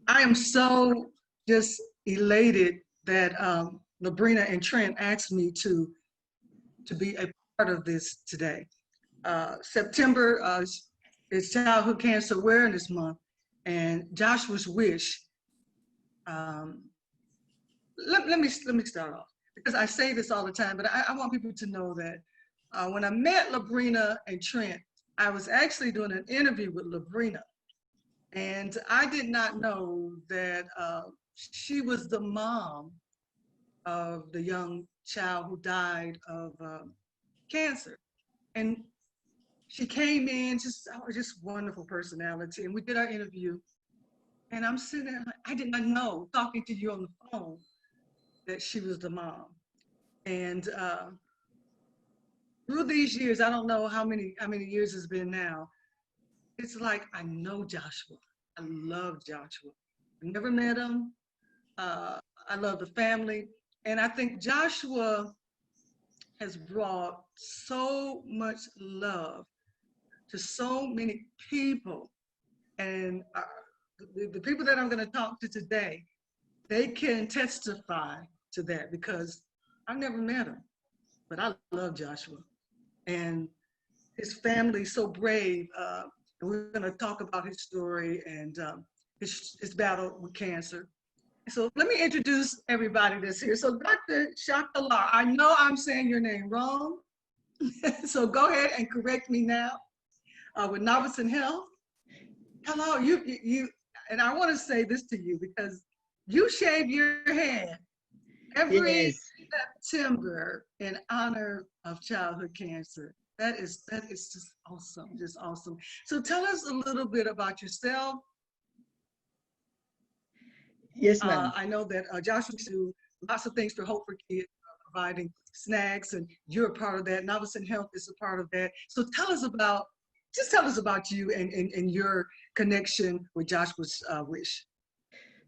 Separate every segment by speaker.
Speaker 1: I am so just elated that Labrina and Trent asked me to be a part of this today. September is Childhood Cancer Awareness Month, and Joshua's Wish. Um, let me start off because I say this all the time, but I want people to know that when I met Labrina and Trent, I was actually doing an interview with Labrina, and I did not know that she was the mom of the young child who died of cancer. And she came in, just wonderful personality. And we did our interview. And I'm sitting there, like, I did not know, talking to you on the phone, that she was the mom. And through these years, I don't know how many years it's been now. It's like I know Joshua. I love Joshua. I never met him. Uh, I love the family. And I think Joshua has brought so much love to so many people. And the people that I'm going to talk to today, they can testify to that because I never met him, but I love Joshua. And his family's so brave. And we're going to talk about his story and his battle with cancer. So let me introduce everybody that's here. So Dr. Shakalar, I know I'm saying your name wrong. So go ahead and correct me now. With Novice Health. Hello, and I want to say this to you because you shave your head every
Speaker 2: Yes.
Speaker 1: September in honor of childhood cancer. That is just awesome. So tell us a little bit about yourself.
Speaker 2: Yes, ma'am.
Speaker 1: I know that Joshua do lots of things for Hope for Kids, providing snacks, and you're a part of that. Novice Health is a part of that. So tell us about you and your connection with Joshua's Wish.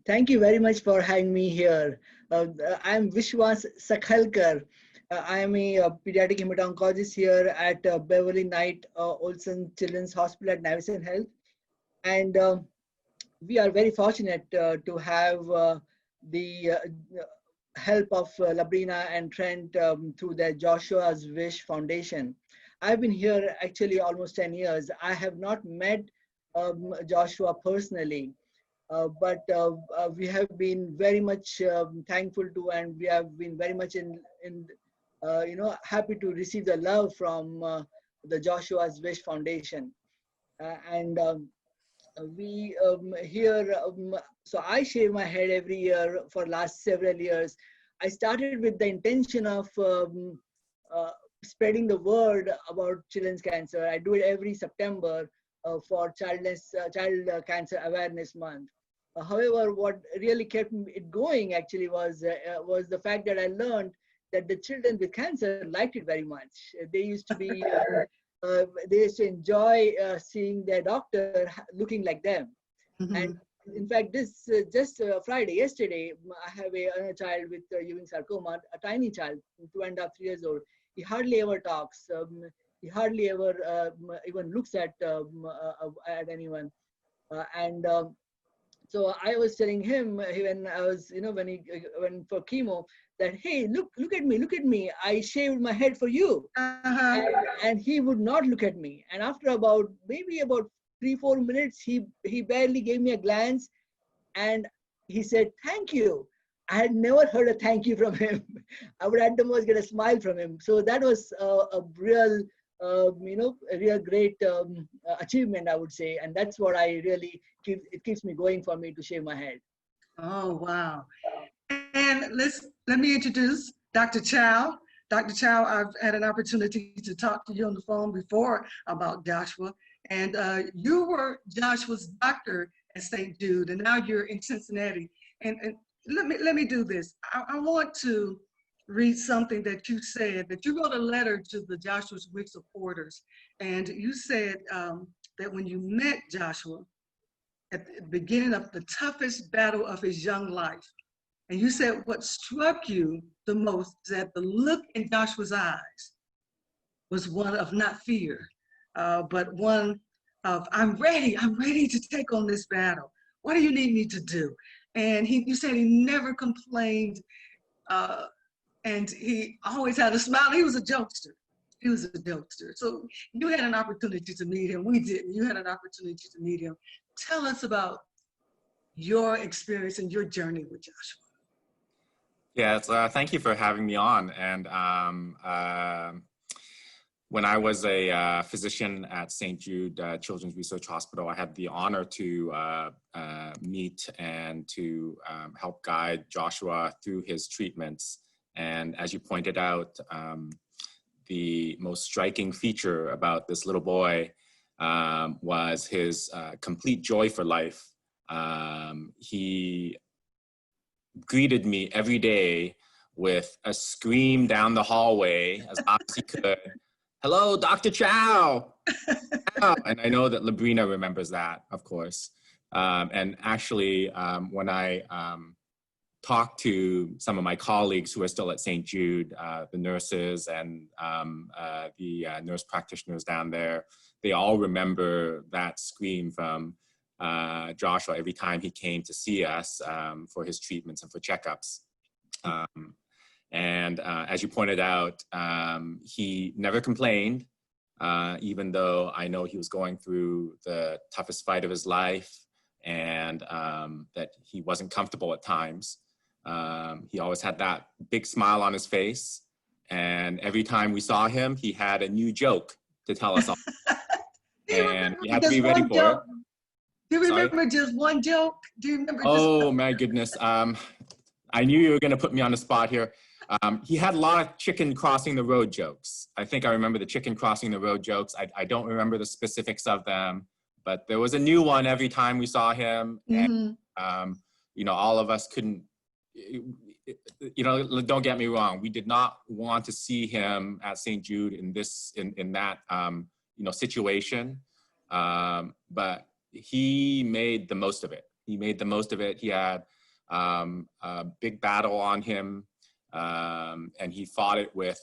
Speaker 2: Thank you very much for having me here. I'm Vishwas Sakhalkar. I am a pediatric hemato-oncologist here at Beverly Knight Olson Children's Hospital at Navicen Health. And we are very fortunate to have the help of Labrina and Trent through the Joshua's Wish Foundation. I've been here actually almost 10 years. I have not met Joshua personally, but we have been very much thankful to, and we have been very much happy to receive the love from the Joshua's Wish Foundation. And we here so I shave my head every year for last several years. I started with the intention of uh, spreading the word about children's cancer. I do it every September for child cancer awareness month. However, what really kept it going actually was the fact that I learned that the children with cancer liked it very much. They used to be they used to enjoy seeing their doctor looking like them. And
Speaker 1: Mhm.
Speaker 2: in fact, this just Friday, yesterday, I have a child with Ewing sarcoma, a tiny child, 2.5, 3 years old. He hardly ever talks. He hardly ever even looks at anyone. And so I was telling him when I was, when he went for chemo, that hey, look at me, look at me. I shaved my head for you,
Speaker 1: Uh-huh.
Speaker 2: and he would not look at me. And after maybe about 3-4 minutes, he barely gave me a glance, and he said thank you. I had never heard a thank you from him. I would at the most get a smile from him. So that was a real a real great achievement, I would say, and that's what I really keeps me going for me to shave my head.
Speaker 1: Oh, wow. And let me introduce Dr. Chow. Dr. Chow, I've had an opportunity to talk to you on the phone before about Joshua. And you were Joshua's doctor at St. Jude, and now you're in Cincinnati. And let me do this. I want to read something that you said, that you wrote a letter to the Joshua's Wish supporters. And you said that when you met Joshua at the beginning of the toughest battle of his young life, and you said what struck you the most is that the look in Joshua's eyes was one of not fear, but one of I'm ready to take on this battle. what do you need me to do? And you said he never complained, and he always had a smile. He was a jokester. He was a jokester. So you had an opportunity to meet him. We didn't. You had an opportunity to meet him. Tell us about your experience and your journey with Joshua.
Speaker 3: Yeah, thank you for having me on. And when I was a physician at St. Jude Children's Research Hospital, I had the honor to meet and to help guide Joshua through his treatments. And as you pointed out, the most striking feature about this little boy was his complete joy for life. He greeted me every day with a scream down the hallway as loud as he could. Hello, Dr. Chow. And I know that Labrina remembers that, of course. And actually, when I talked to some of my colleagues who are still at St. Jude, the nurses and the nurse practitioners down there, they all remember that scream from Joshua every time he came to see us for his treatments and for checkups. And as you pointed out, he never complained, even though I know he was going through the toughest fight of his life and that he wasn't comfortable at times. He always had that big smile on his face. And every time we saw him, he had a new joke to tell us all. And we had to be ready for it.
Speaker 1: Do you remember just one joke? Do you remember?
Speaker 3: Oh, my goodness. I knew you were going to put me on the spot here. He had a lot of chicken crossing the road jokes. I think I remember the chicken crossing the road jokes. I don't remember the specifics of them, but there was a new one every time we saw him.
Speaker 1: Mm-hmm.
Speaker 3: And, you know, all of us couldn't, you know, don't get me wrong. We did not want to see him at St. Jude in that, you know, situation. But he made the most of it. He made the most of it. He had a big battle on him, and he fought it with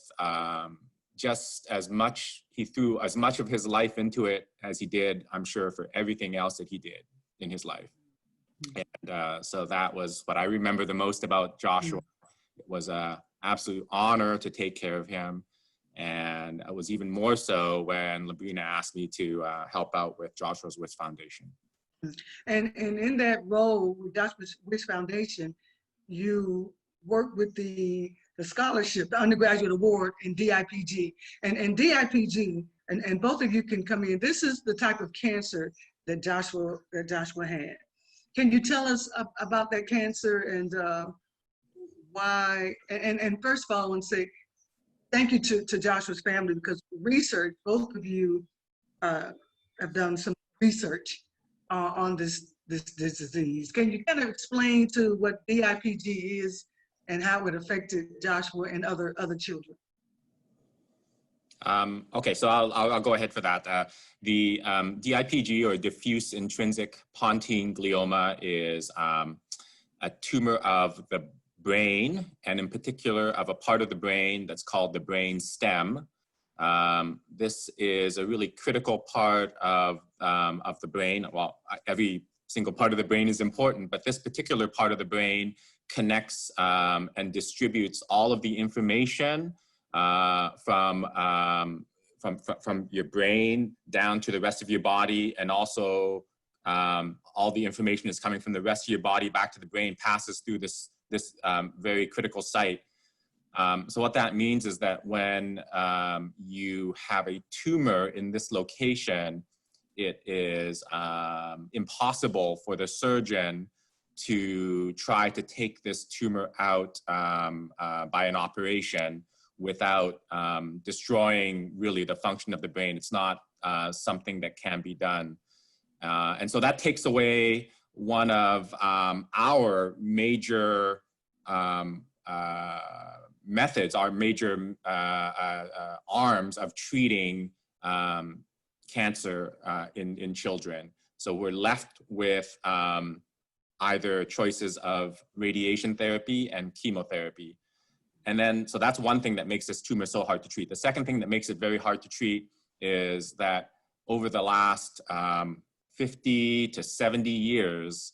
Speaker 3: just as much, he threw as much of his life into it as he did, I'm sure, for everything else that he did in his life. And so that was what I remember the most about Joshua. It was an absolute honor to take care of him. And it was even more so when Labrina asked me to help out with Joshua's Wish Foundation.
Speaker 1: And in that role with Joshua's Wish Foundation, you worked with the scholarship, the undergraduate award in DIPG. And DIPG, and both of you can come in, this is the type of cancer that Joshua had. Can you tell us about that cancer and why? And first of all, I want to say thank you to Joshua's family, because research, both of you have done some research on this disease. Can you kind of explain to what DIPG is and how it affected Joshua and other children?
Speaker 3: Okay, so I'll go ahead for that. The DIPG, or diffuse intrinsic pontine glioma, is a tumor of the brain, and in particular of a part of the brain that's called the brain stem. This is a really critical part of the brain. Well, every single part of the brain is important, but this particular part of the brain connects and distributes all of the information from your brain down to the rest of your body, and also all the information is coming from the rest of your body back to the brain, passes through this very critical site. So what that means is that when you have a tumor in this location, it is impossible for the surgeon to try to take this tumor out by an operation without destroying really the function of the brain. It's not something that can be done. And so that takes away one of our major methods, our major arms of treating cancer in children. So we're left with either choices of radiation therapy and chemotherapy. And then, so that's one thing that makes this tumor so hard to treat. The second thing that makes it very hard to treat is that over the last 50 to 70 years,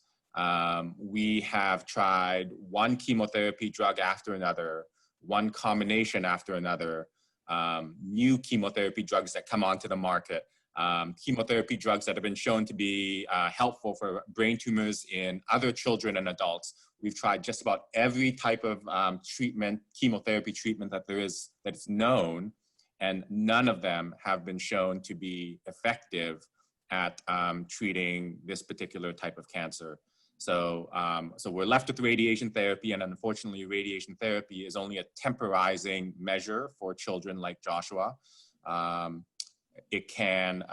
Speaker 3: We have tried one chemotherapy drug after another, one combination after another, new chemotherapy drugs that come onto the market, chemotherapy drugs that have been shown to be helpful for brain tumors in other children and adults. We've tried just about every type of treatment, chemotherapy treatment that there is, that's known, and none of them have been shown to be effective at treating this particular type of cancer. So, so we're left with radiation therapy, and unfortunately, radiation therapy is only a temporizing measure for children like Joshua. It can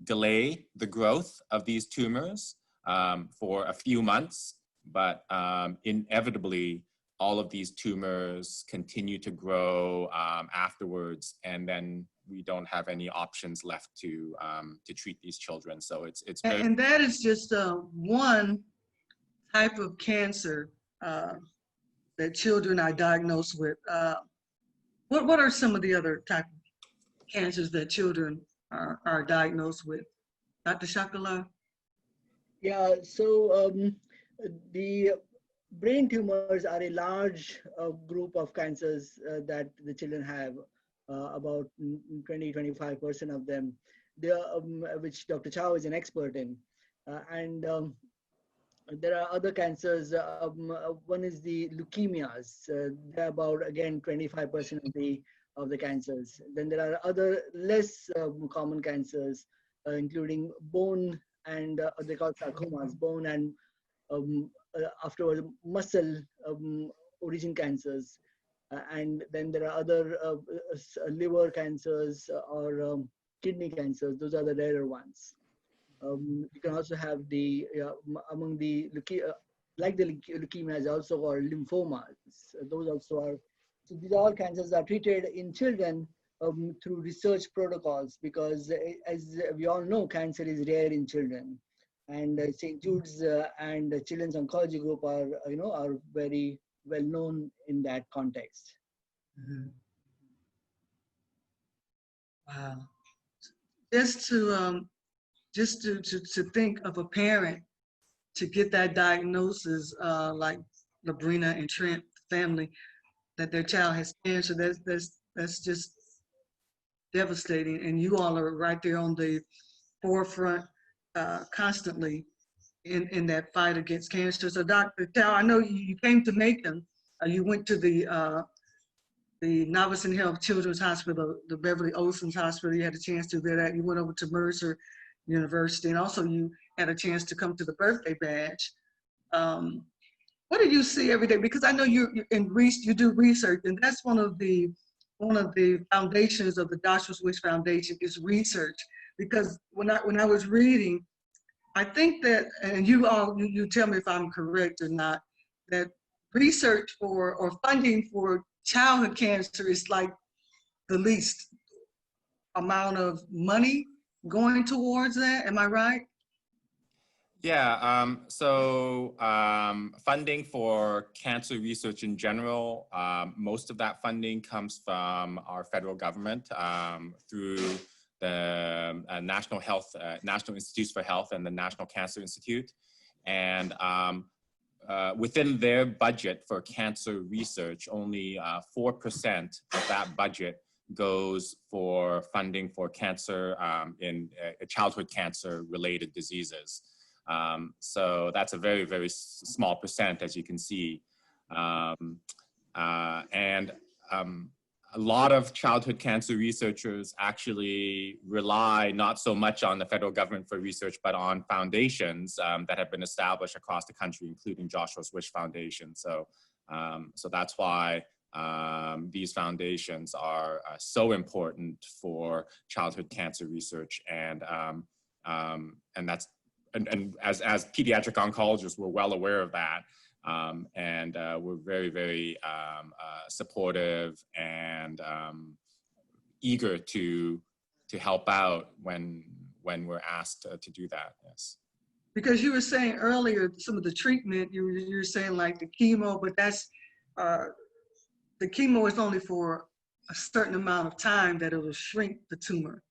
Speaker 3: delay the growth of these tumors for a few months, but inevitably, all of these tumors continue to grow afterwards, and then we don't have any options left to treat these children. So it's very—
Speaker 1: And that is just one type of cancer that children are diagnosed with. What are some of the other type of cancers that children are diagnosed with? Dr. Shakila?
Speaker 2: Yeah, so the brain tumors are a large group of cancers that the children have, about 20-25% of them, which Dr. Chow is an expert in. And there are other cancers. One is the leukemias. They're about, again, 25% of the cancers. Then there are other less common cancers, including bone and they call sarcomas, bone and afterwards muscle origin cancers. And then there are other liver cancers or kidney cancers. Those are the rarer ones. You can also have the, among the, like the leukemias, also called lymphomas. Those also are, so these are all cancers that are treated in children through research protocols, because as we all know, cancer is rare in children. And St. Jude's and the Children's Oncology Group are, are very well known in that context.
Speaker 1: Mm-hmm. Wow. Just to think of a parent to get that diagnosis, like Labrina and Trent family, that their child has cancer, that's just devastating. And you all are right there on the forefront constantly in that fight against cancer. So Dr. Chow, I know you came to Macon. You went to the Novice Health Children's Hospital, the Beverly Olson's Hospital. You had a chance to do that. You went over to Mercer University, and also you had a chance to come to the birthday badge. What do you see every day? Because I know you do research, and that's one of the foundations of the Joshua's Wish Foundation is research. Because when I was reading, I think that, and you tell me if I'm correct or not, that research for or funding for childhood cancer is like the least amount of money going towards that. Am I right?
Speaker 3: Yeah, funding for cancer research in general, most of that funding comes from our federal government through the National Institutes for Health and the National Cancer Institute. And within their budget for cancer research, only 4% of that budget goes for funding for cancer in childhood cancer related diseases. So that's a very, very small percent, as you can see. A lot of childhood cancer researchers actually rely not so much on the federal government for research, but on foundations that have been established across the country, including Joshua's Wish Foundation. So, so that's why these foundations are so important for childhood cancer research, and that's and as pediatric oncologists, we're well aware of that. And we're very, very supportive and eager to help out when we're asked to do that. Yes.
Speaker 1: Because you were saying earlier some of the treatment, you were saying like the chemo, but that's the chemo is only for a certain amount of time that it will shrink the tumor,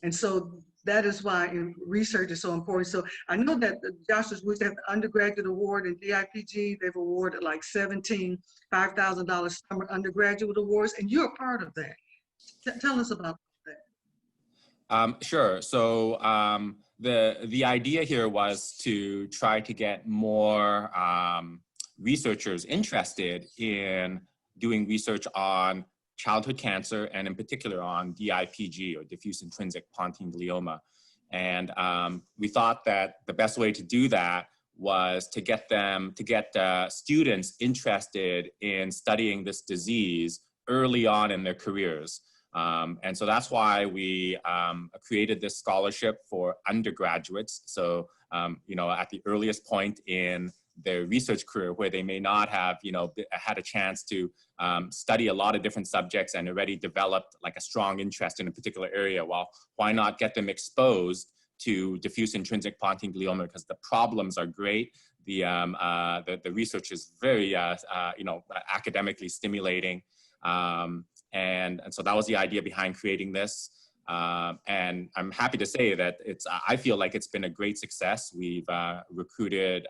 Speaker 1: and so that is why research is so important. So I know that the Joshua Wish have the undergraduate award in DIPG. They've awarded like 17 $5,000 summer undergraduate awards, and you're a part of that. Tell us about that.
Speaker 3: Sure. So the idea here was to try to get more researchers interested in doing research on childhood cancer, and in particular on DIPG, or diffuse intrinsic pontine glioma. And we thought that the best way to do that was to get students interested in studying this disease early on in their careers. And so that's why we created this scholarship for undergraduates. So, you know, at the earliest point in their research career, where they may not have, you know, had a chance to study a lot of different subjects and already developed like a strong interest in a particular area. Well, why not get them exposed to diffuse intrinsic pontine glioma, because the problems are great. The research is very, you know, academically stimulating. And so that was the idea behind creating this. And I'm happy to say that I feel like it's been a great success. We've recruited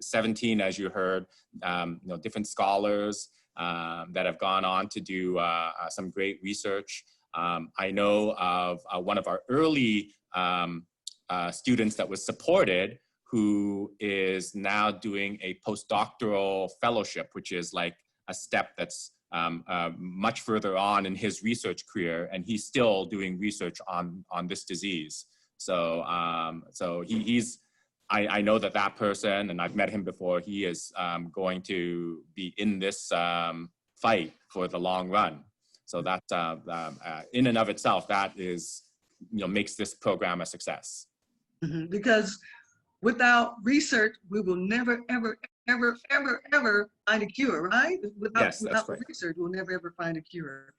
Speaker 3: 17, as you heard, you know, different scholars that have gone on to do some great research. I know of one of our early students that was supported, who is now doing a postdoctoral fellowship, which is like a step that's much further on in his research career, and he's still doing research on this disease. So I know that person, and I've met him before. He is going to be in this fight for the long run. So that in and of itself, that is, you know, makes this program a success.
Speaker 1: Mm-hmm. Because without research, we will never, ever, ever, ever, ever find a cure, right? Without research, we'll never, ever find a cure.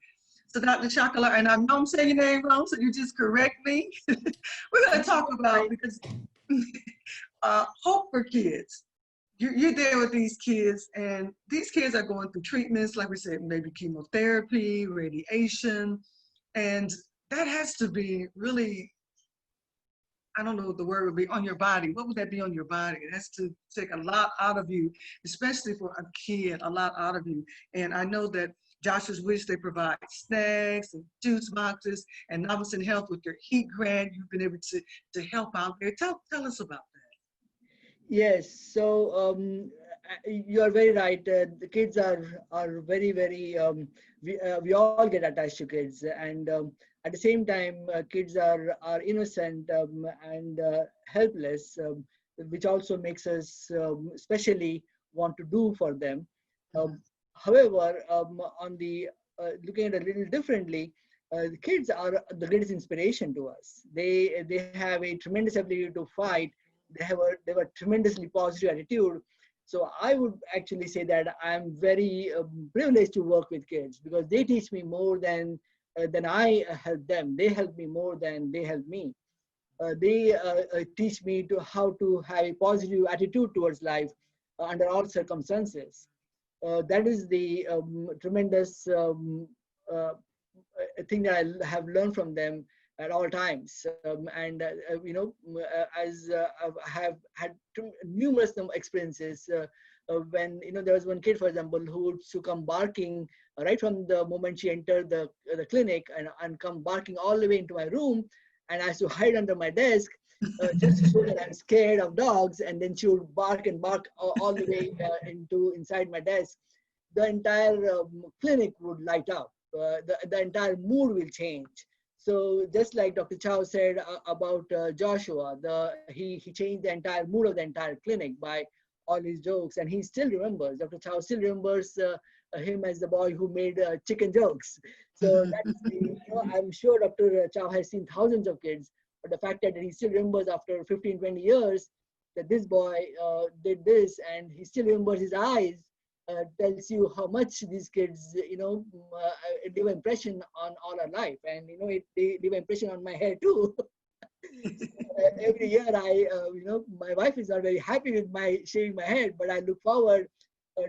Speaker 1: So Dr. Chocolate, and I know I'm saying your name wrong, so you just correct me. We're going to talk about, because hope for kids. You're there with these kids, and these kids are going through treatments, like we said, maybe chemotherapy, radiation, and that has to be really, I don't know what the word would be, on your body. What would that be on your body? It has to take a lot out of you, especially for a kid, a lot out of you. And I know that Joshua's Wish, they provide snacks and juice boxes, and Novice in Health with your HEAT grant, you've been able to help out there. Tell us about that.
Speaker 2: Yes, so you are very right. The kids are very, very, we all get attached to kids, and at the same time, kids are innocent and helpless, which also makes us especially want to do for them. However, on the looking at it a little differently, the kids are the greatest inspiration to us. They have a tremendous ability to fight. They have a tremendously positive attitude. So I would actually say that I'm very privileged to work with kids, because they teach me more than I help them. They help me more than they help me. They teach me how to have a positive attitude towards life under all circumstances. That is the tremendous thing that I have learned from them at all times. You know, as I have had numerous experiences when, you know, there was one kid, for example, who would come barking right from the moment she entered the clinic, and come barking all the way into my room, and I used to hide under my desk just to show that I'm scared of dogs, and then she would bark and bark all the way inside my desk. The entire clinic would light up. The entire mood will change. So just like Dr. Chow said about Joshua, he changed the entire mood of the entire clinic by all his jokes, and he still remembers. Dr. Chow still remembers him as the boy who made chicken jokes. So that's you know, I'm sure Dr. Chow has seen thousands of kids, but the fact that he still remembers after 15, 20 years that this boy did this, and he still remembers his eyes, tells you how much these kids, you know, leave an impression on all our life. And, you know, they leave an impression on my hair too. Every year you know, my wife is not very happy with my shaving my head, but I look forward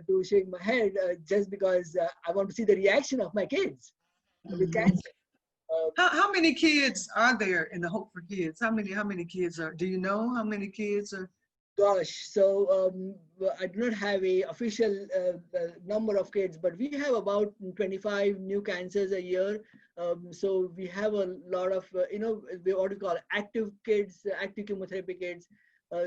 Speaker 2: to shaving my head just because I want to see the reaction of my kids with cancer.
Speaker 1: How many kids are there in the Hope for Kids? How many kids are? Do you know how many kids are?
Speaker 2: Gosh, so well, I do not have a official number of kids, but we have about 25 new cancers a year. So we have a lot of, what we call active kids, active chemotherapy kids.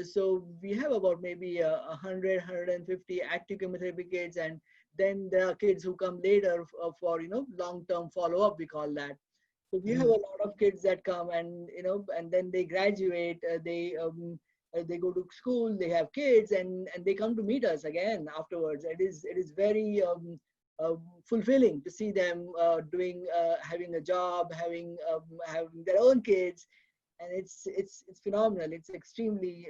Speaker 2: So we have about maybe 100, 150 active chemotherapy kids, and then there are kids who come later for long-term follow-up. We call that. So we have a lot of kids that come, and and then they graduate. They go to school, they have kids, and they come to meet us again afterwards. It is very fulfilling to see them having a job, having their own kids, and it's phenomenal. It's extremely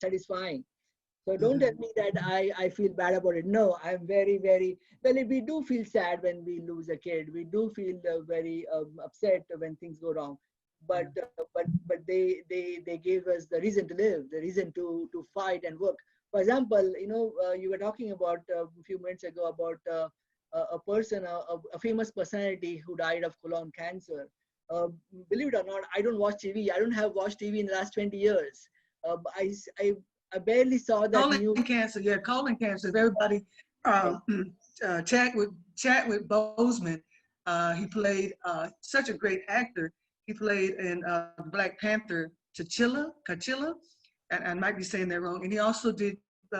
Speaker 2: satisfying. So don't tell me that I feel bad about it. No, I'm very, very, well, we do feel sad when we lose a kid. We do feel very upset when things go wrong. But they gave us the reason to live, the reason to fight and work. For example, you were talking about a few minutes ago about a person, a famous personality who died of colon cancer. Believe it or not, I don't watch TV. I don't have watched TV in the last 20 years. I barely saw that
Speaker 1: Colon
Speaker 2: news.
Speaker 1: cancer, yeah, colon cancer. Everybody, Chadwick Boseman, he played such a great actor. He played in Black Panther, T'Challa, and I might be saying that wrong. And he also did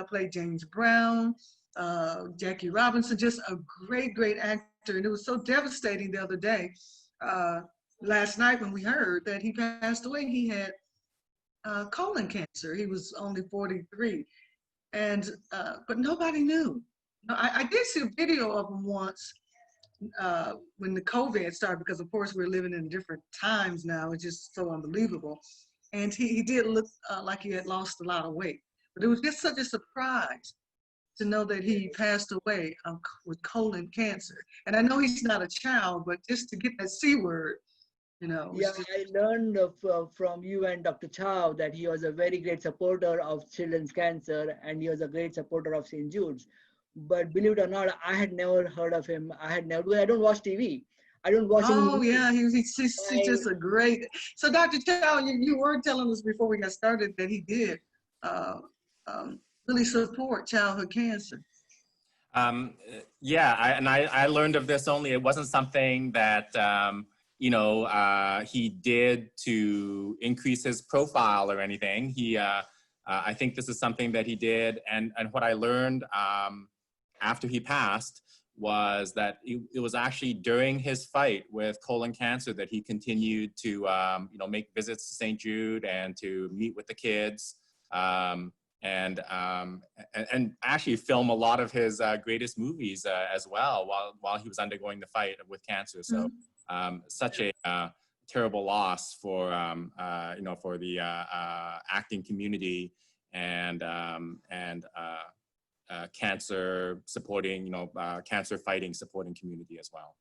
Speaker 1: play James Brown, Jackie Robinson, just a great, great actor. And it was so devastating the other day, last night when we heard that he passed away. He had colon cancer. He was only 43, and but nobody knew. No, I did see a video of him once when the COVID started, because of course we're living in different times now. It's just so unbelievable. And he did look like he had lost a lot of weight, but it was just such a surprise to know that he passed away with colon cancer. And I know he's not a child, but just to get that C word,
Speaker 2: Yeah, I learned from you and Dr. Chow that he was a very great supporter of children's cancer, and he was a great supporter of St. Jude's. But believe it or not, I had never heard of him. I don't watch TV. I don't watch any
Speaker 1: Oh
Speaker 2: movies.
Speaker 1: yeah, he's just a great. So Dr. Chow, you were telling us before we got started that he did uh, really support childhood cancer.
Speaker 3: Yeah, I learned of this only. It wasn't something that he did to increase his profile or anything. I think this is something that he did, and what I learned after he passed was that it was actually during his fight with colon cancer that he continued to make visits to St. Jude and to meet with the kids. And actually film a lot of his greatest movies as well while he was undergoing the fight with cancer. So such a terrible loss for for the acting community and cancer supporting cancer fighting supporting community as well.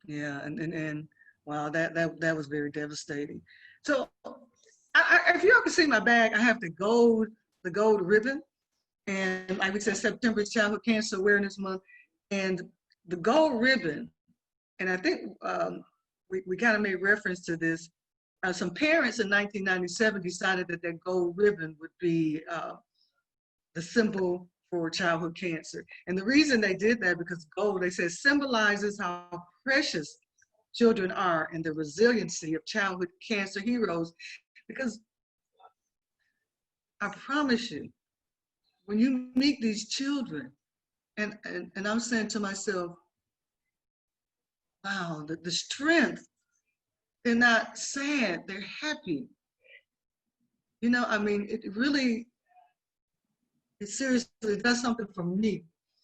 Speaker 1: Yeah, and wow, that was very devastating. So if y'all can see my bag, I have the gold ribbon, and like we said, September is Childhood Cancer Awareness Month, and the gold ribbon, and I think we kind of made reference to this. Some parents in 1997 decided that their gold ribbon would be the symbol for childhood cancer. And the reason they did that, because gold, they said, symbolizes how precious children are and the resiliency of childhood cancer heroes. Because I promise you, when you meet these children, and I'm saying to myself, wow, the strength, they're not sad, they're happy. I mean, it seriously does something for me.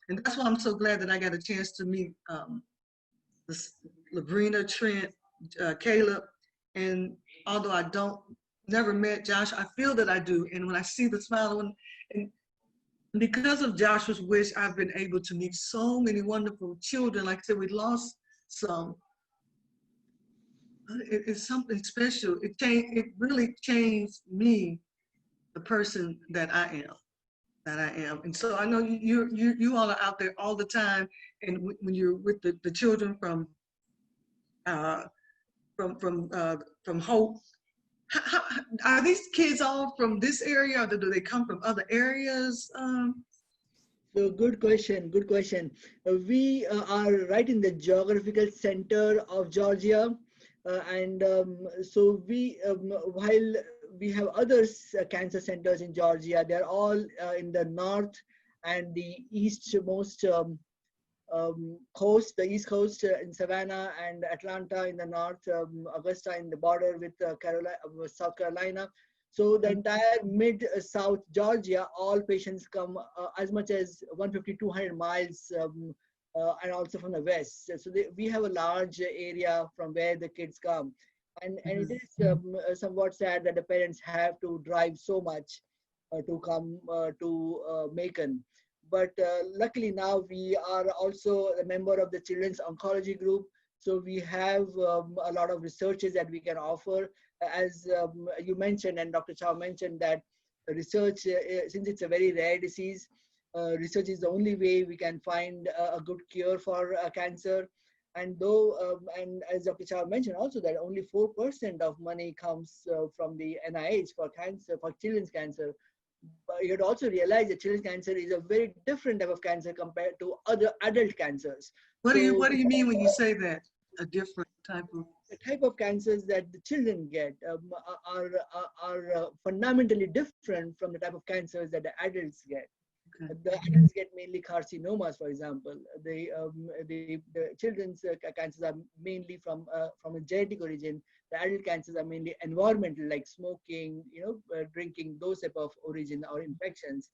Speaker 1: And that's why I'm so glad that I got a chance to meet Labrina, Trent, Caleb. And although I never met Josh, I feel that I do. And when I see the smile, and because of Joshua's wish, I've been able to meet so many wonderful children. Like I said, we lost some. It's something special. It really changed me, the person that I am. that I am. And so I know you all are out there all the time, and when you're with the children uh, from Hope, are these kids all from this area, or do they come from other areas?
Speaker 2: So good question, good question. We are right in the geographical center of Georgia. And so while we have other cancer centers in Georgia, they're all in the north and the eastmost coast, the east coast in Savannah, and Atlanta in the north, Augusta in the border with South Carolina. So the entire mid-south Georgia, all patients come as much as 150, 200 miles, and also from the west. So we have a large area from where the kids come. And it is somewhat sad that the parents have to drive so much to come to Macon. But luckily now we are also a member of the Children's Oncology Group. So we have a lot of researches that we can offer. As you mentioned, and Dr. Chow mentioned, that research, since it's a very rare disease, research is the only way we can find a good cure for cancer. And though, and as Dr. Chow mentioned also, that only 4% of money comes from the NIH for cancer, for children's cancer. But you have to also realize that children's cancer is a very different type of cancer compared to other adult cancers.
Speaker 1: What do you mean when you say that? A different type of?
Speaker 2: The type of cancers that the children get are fundamentally different from the type of cancers that the adults get.
Speaker 1: Okay.
Speaker 2: The adults get mainly carcinomas, for example. The children's cancers are mainly from a genetic origin. The adult cancers are mainly environmental, like smoking, drinking, those type of origin, or infections,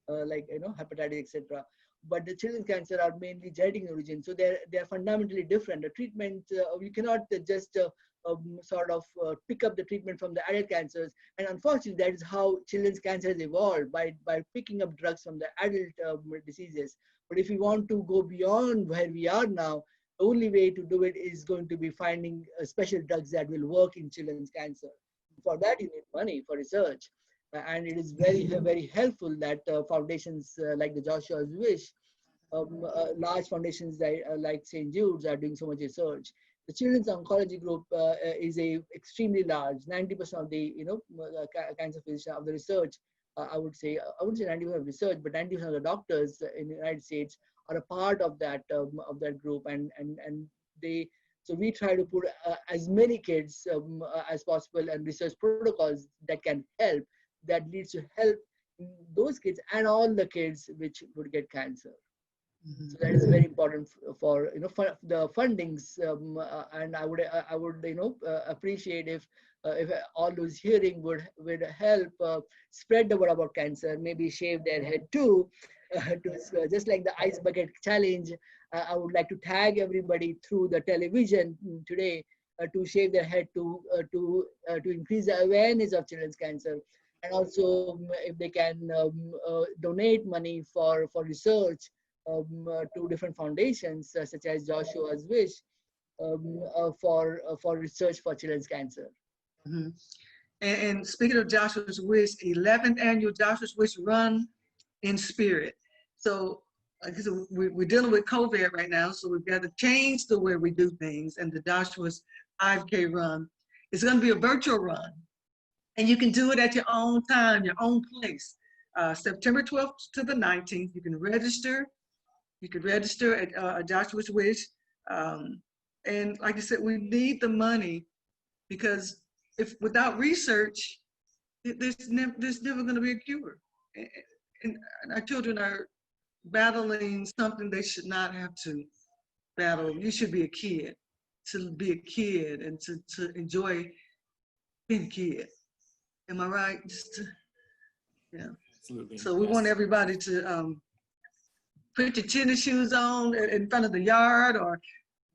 Speaker 2: like hepatitis, etc. But the children's cancer are mainly genetic in origin, so they're fundamentally different. The treatment, you cannot just sort of pick up the treatment from the adult cancers, and unfortunately that is how children's cancer has evolved, by picking up drugs from the adult diseases. But if we want to go beyond where we are now, the only way to do it is going to be finding special drugs that will work in children's cancer. For that you need money for research. And it is very, very helpful that foundations like the Joshua's Wish, large foundations like St. Jude's are doing so much research. The Children's Oncology Group is extremely large. 90% of the cancer physicians of the research, I wouldn't say 90% of research, but 90% of the doctors in the United States are a part of that group, and they. So we try to put as many kids as possible and research protocols that can help, that leads to help those kids and all the kids which would get cancer. Mm-hmm. So that is very important for the fundings, and I would appreciate if all those hearing would help spread the word about cancer, maybe shave their head too, just like the ice bucket challenge. I would like to tag everybody through the television today to shave their head to increase the awareness of children's cancer. And also, if they can donate money for research to different foundations, such as Joshua's Wish, for research for children's cancer.
Speaker 1: Mm-hmm. And speaking of Joshua's Wish, 11th annual Joshua's Wish Run in Spirit. So we're dealing with COVID right now, so we've got to change the way we do things. And the Joshua's 5K run, it's going to be a virtual run. And you can do it at your own time, your own place. September 12th to the 19th, you can register. You can register at Joshua's Wish. And like I said, we need the money, because if without research, there's never going to be a cure. And our children are battling something they should not have to battle. You should be a kid, to be a kid and to enjoy being a kid. Am I right? Yeah.
Speaker 3: Absolutely.
Speaker 1: So we want everybody to put your tennis shoes on in front of the yard, or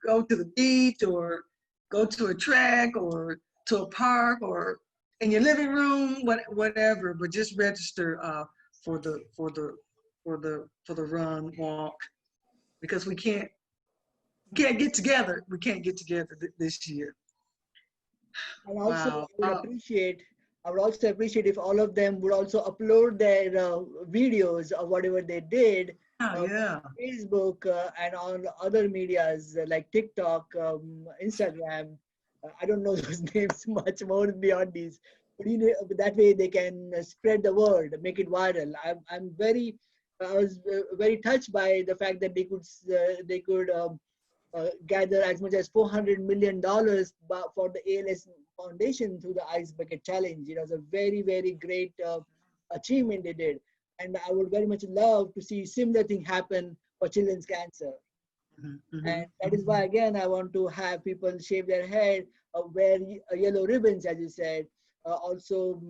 Speaker 1: go to the beach, or go to a track, or to a park, or in your living room, whatever. But just register for the run walk, because we can't get together. We can't get together this year.
Speaker 2: And also, I would appreciate I would also appreciate if all of them would also upload their videos of whatever they did
Speaker 1: Oh,
Speaker 2: on
Speaker 1: yeah.
Speaker 2: Facebook and on other medias like TikTok, Instagram. I don't know those names much more beyond these, but that way they can spread the word, make it viral. I was very touched by the fact that they could gather as much as $400 million for the ALS Foundation through the Ice Bucket Challenge. It was a very, very great achievement they did. And I would very much love to see similar thing happen for children's cancer. And that is why, again, I want to have people shave their head, wear yellow ribbons, as you said. Also,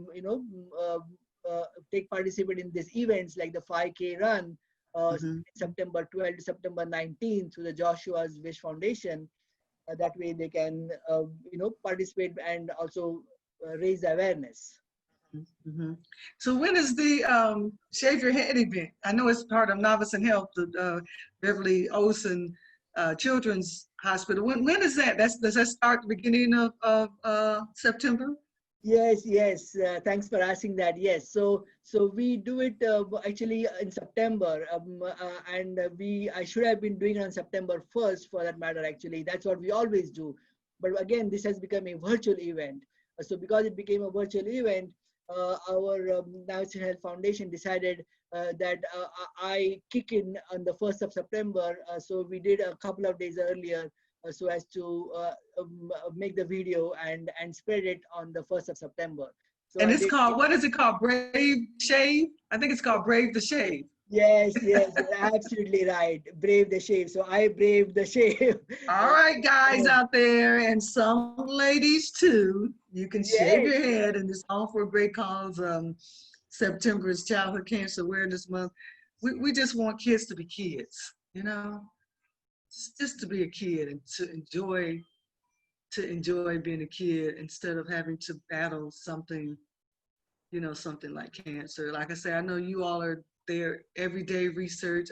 Speaker 2: participate in these events like the 5K run, September 12th to September 19th through the Joshua's Wish Foundation. That way they can, participate and also raise awareness.
Speaker 1: So when is the Shave Your Head event? I know it's part of Novice and Health, the Beverly Olson Children's Hospital. When is that? Does that start the beginning of September?
Speaker 2: Yes. Thanks for asking that. Yes. So we do it actually in September, and I should have been doing it on September 1st for that matter. Actually, that's what we always do. But again, this has become a virtual event. So because it became a virtual event, our Novice and Health Foundation decided that I kick in on the 1st of September. So we did a couple of days earlier so as to make the video and spread it on the 1st of September. So
Speaker 1: and it's called, what is it called? Brave Shave? I think it's called Brave the Shave.
Speaker 2: Yes, you're absolutely right. Brave the shave. So I braved the shave.
Speaker 1: All right, guys out there, and some ladies too, you can shave your head, and it's all for a great cause. September is Childhood Cancer Awareness Month. We just want kids to be kids, just to be a kid and to enjoy being a kid instead of having to battle something, something like cancer. Like I say, I know you all are there everyday research.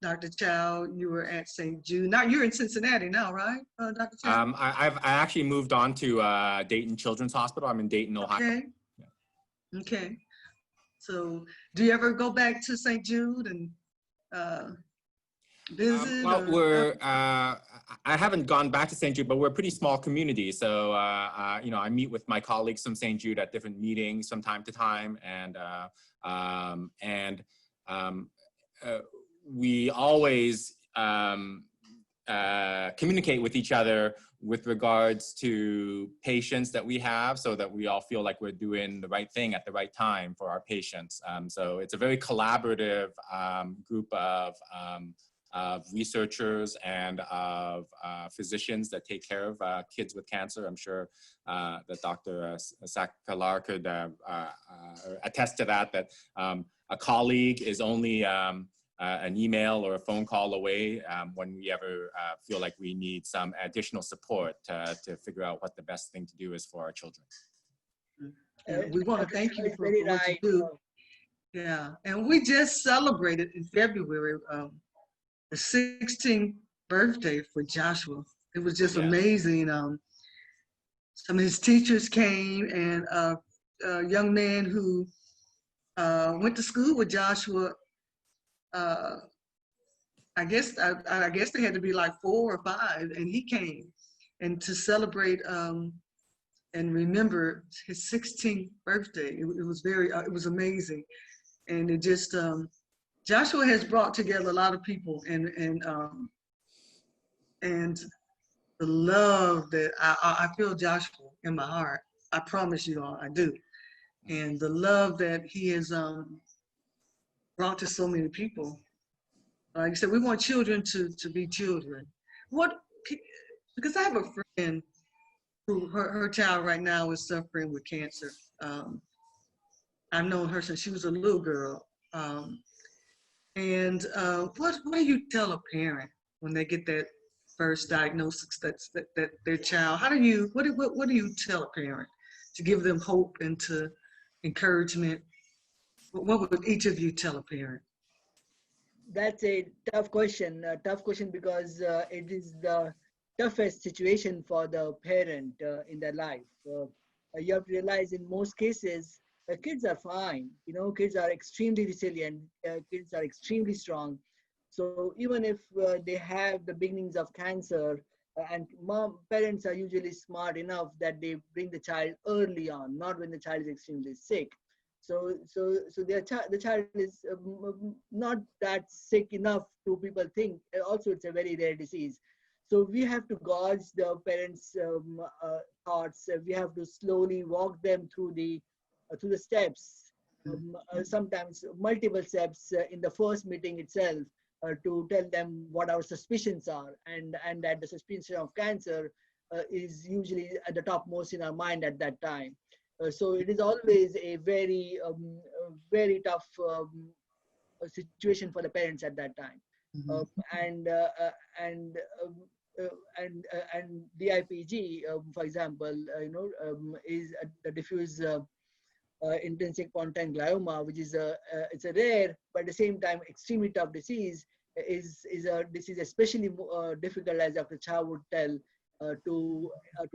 Speaker 1: Dr. Chow, you were at St. Jude. Now you're in Cincinnati now, right, Dr. Chow?
Speaker 3: I actually moved on to Dayton Children's Hospital. I'm in Dayton, Ohio.
Speaker 1: Okay. Yeah. Okay. So do you ever go back to St. Jude and visit?
Speaker 3: I haven't gone back to St. Jude, but we're a pretty small community. So, I meet with my colleagues from St. Jude at different meetings from time to time. And we always communicate with each other with regards to patients that we have, so that we all feel like we're doing the right thing at the right time for our patients. So it's a very collaborative group of researchers and of physicians that take care of kids with cancer. I'm sure that Dr. Sakalar could attest to that a colleague is only an email or a phone call away when we ever feel like we need some additional support to figure out what the best thing to do is for our children.
Speaker 1: We want to thank you for what you do. Yeah, and we just celebrated in February the 16th birthday for Joshua. It was just amazing. Some of his teachers came, and a young man who went to school with Joshua, I guess they had to be like 4 or 5, and he came, and to celebrate and remember his 16th birthday. It was it was amazing, and it just Joshua has brought together a lot of people, and the love that I feel Joshua in my heart. I promise you all, I do, and the love that he has brought to so many people. Like I said, we want children to be children. Because I have a friend who her child right now is suffering with cancer. I've known her since she was a little girl. And what do you tell a parent when they get that first diagnosis that their child? What do you tell a parent to give them hope and to encouragement? What would each of you tell a parent?
Speaker 2: That's a tough question. Because it is the toughest situation for the parent in their life. you have to realize in most cases, kids are fine. You know, kids are extremely resilient. Kids are extremely strong. So even if they have the beginnings of cancer, and parents are usually smart enough that they bring the child early on, not when the child is extremely sick. So the child is not that sick enough to people think. Also, it's a very rare disease. So we have to gauge the parents' thoughts. We have to slowly walk them through the steps. Sometimes multiple steps in the first meeting itself to tell them what our suspicions are, and that the suspicion of cancer is usually at the topmost in our mind at that time. So it is always a very tough situation for the parents at that time.
Speaker 1: Mhm.
Speaker 2: And and DIPG, for example, is the diffuse intrinsic pontine glioma, which is it's a rare but at the same time extremely tough disease. Is a disease especially difficult, as Dr. Chow would tell, to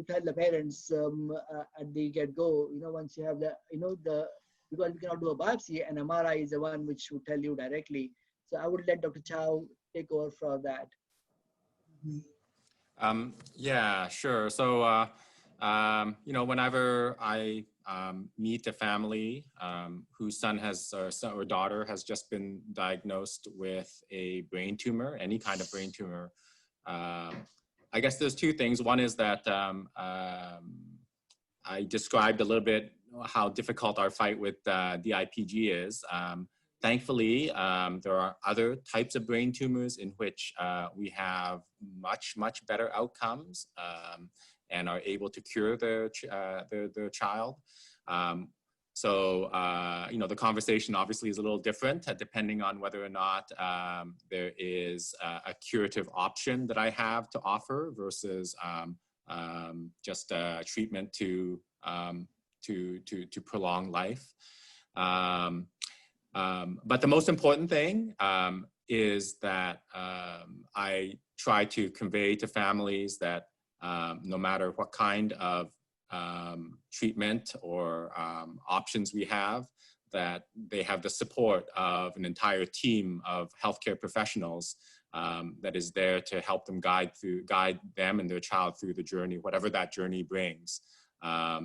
Speaker 2: tell the parents at the get-go. Once you have because we cannot do a biopsy, and MRI is the one which would tell you directly. So I would let Dr. Chow take over for that.
Speaker 3: Yeah, sure. So, whenever I meet a family whose son or daughter has just been diagnosed with a brain tumor, any kind of brain tumor, I guess there's two things. One is that I described a little bit how difficult our fight with DIPG is. Thankfully, there are other types of brain tumors in which we have much better outcomes and are able to cure their child. The conversation obviously is a little different depending on whether or not there is a curative option that I have to offer versus just a treatment to prolong life. But the most important thing is that I try to convey to families that no matter what kind of treatment or options we have, that they have the support of an entire team of healthcare professionals that is there to help them guide them and their child through the journey, whatever that journey brings. I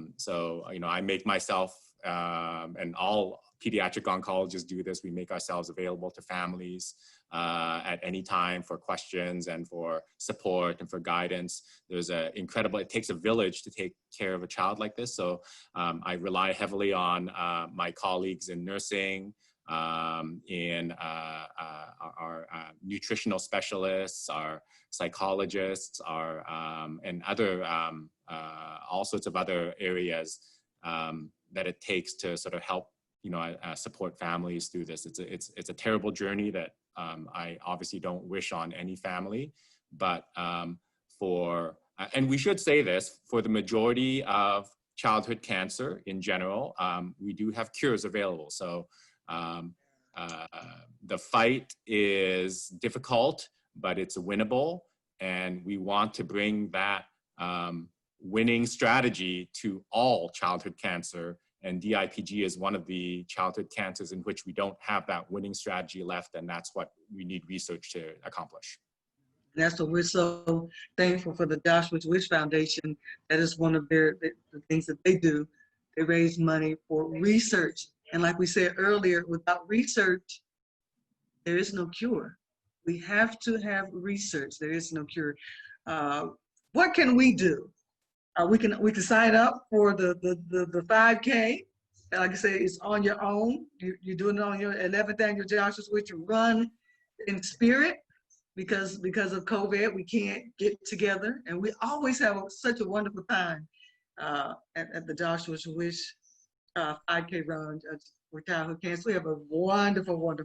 Speaker 3: make myself and all pediatric oncologists do this. We make ourselves available to families at any time for questions and for support and for guidance. It takes a village to take care of a child like this. So I rely heavily on my colleagues in nursing, in our nutritional specialists, our psychologists, and other all sorts of other areas that it takes to sort of help support families through this. It's a terrible journey that I obviously don't wish on any family, but and we should say this, for the majority of childhood cancer in general, we do have cures available. So the fight is difficult, but it's winnable, and we want to bring that winning strategy to all childhood cancer. And DIPG is one of the childhood cancers in which we don't have that winning strategy left, and that's what we need research to accomplish.
Speaker 1: And that's what we're so thankful for the Joshua's Wish Foundation. That is one of the things that they do. They raise money for research. And like we said earlier, without research, there is no cure. We have to have research. There is no cure. What can we do? We can sign up for the 5K. Like I said, it's on your own. You're doing it on your 11th annual Joshua's Wish Run in spirit, because of COVID, we can't get together, and we always have such a wonderful time at the Joshua's Wish 5K Run for childhood cancer. We have a wonderful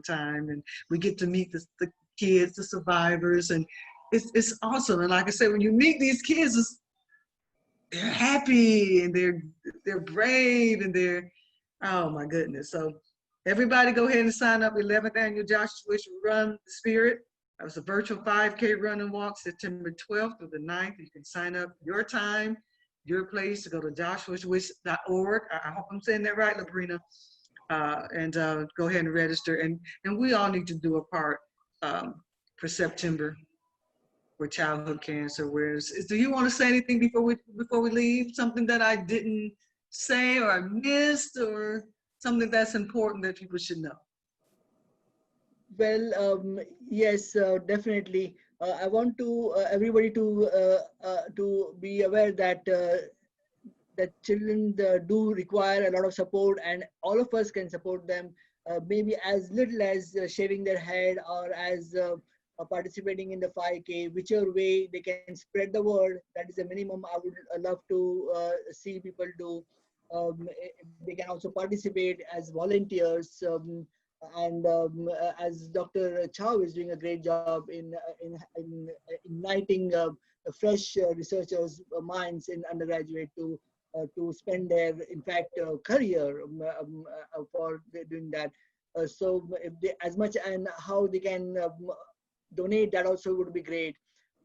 Speaker 1: time, and we get to meet the kids, the survivors, and it's awesome. And like I said, when you meet these kids, they're happy and they're brave and oh my goodness. So everybody go ahead and sign up. 11th annual Joshua's Wish Run the Spirit. It was a virtual 5K run and walk September 12th through the 9th. You can sign up your time, your place to go to joshuaswish.org. I hope I'm saying that right, Labrina. And go ahead and register. And we all need to do a part for September for childhood cancer awareness. Do you want to say anything before we leave? Something that I didn't say or I missed, or something that's important that people should know?
Speaker 2: Well, yes, definitely. I want to everybody to be aware that that children do require a lot of support, and all of us can support them. Maybe as little as shaving their head, or as participating in the 5K, whichever way they can spread the word. That is the minimum I would love to see people do. They can also participate as volunteers. And as Dr. Chow is doing a great job in igniting fresh researchers' minds in undergraduate to spend their, in fact, career for doing that. So if they, as much and how they can donate, that also would be great.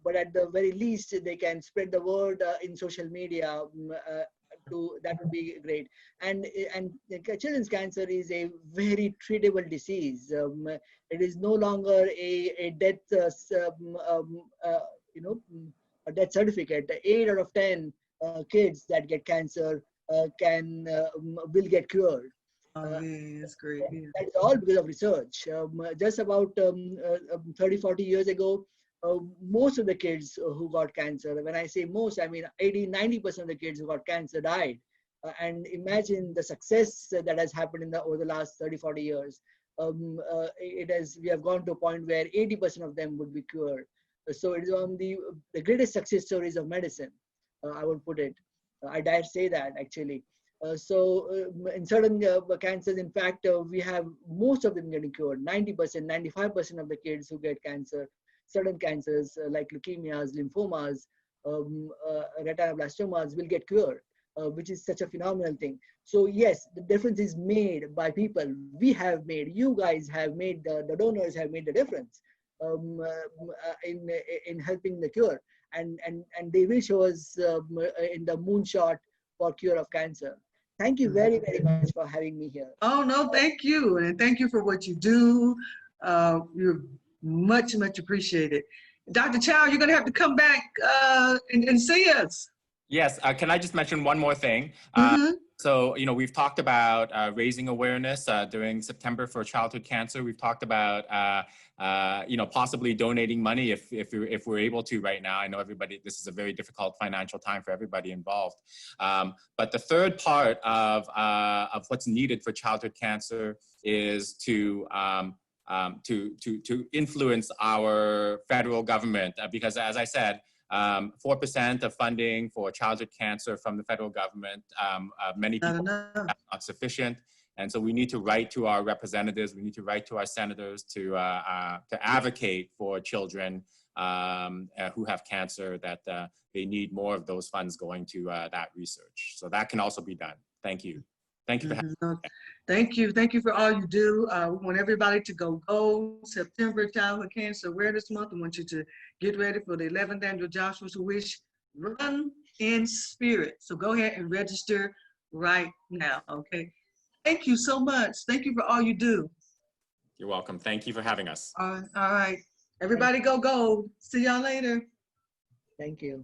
Speaker 2: But at the very least, they can spread the word in social media. That would be great. And children's cancer is a very treatable disease. It is no longer a death, a death certificate. 8 out of 10 kids that get cancer will get cured.
Speaker 1: Yeah, that's great. Yeah.
Speaker 2: That is all because of research. Just about 30, 40 years ago, most of the kids who got cancer, when I say most, I mean 80, 90% of the kids who got cancer died. And imagine the success that has happened over the last 30, 40 years. We have gone to a point where 80% of them would be cured. So it is one of the greatest success stories of medicine, I would put it. I dare say that, actually. In certain cancers, in fact, we have most of them getting cured. 90%, 95% of the kids who get cancer, certain cancers like leukemias, lymphomas, retinoblastomas will get cured, which is such a phenomenal thing. So yes, the difference is made by people. We have made, you guys have made, the donors have made the difference in helping the cure. And they will show us in the moonshot for cure of cancer. Thank you very, very much for having me here.
Speaker 1: Oh, no, thank you. And thank you for what you do. You're much, much appreciated. Dr. Chow, you're going to have to come back and see us.
Speaker 3: Yes. Can I just mention one more thing? So, we've talked about raising awareness during September for childhood cancer. We've talked about, possibly donating money if we're able to right now. I know this is a very difficult financial time for everybody involved. But the third part of what's needed for childhood cancer is to influence our federal government, because as I said, 4% of funding for childhood cancer from the federal government, many people that's not sufficient. And so we need to write to our representatives, we need to write to our senators to advocate for children who have cancer, that they need more of those funds going to that research. So that can also be done. Thank you. Thank you for having me.
Speaker 1: Thank you. Thank you for all you do. We want everybody to go September Childhood Cancer Awareness Month. We want you to get ready for the 11th annual Joshua's Wish Run in Spirit. So go ahead and register right now, okay? Thank you so much. Thank you for all you do.
Speaker 3: You're welcome. Thank you for having us.
Speaker 1: All right. Everybody go gold. See y'all later.
Speaker 2: Thank you.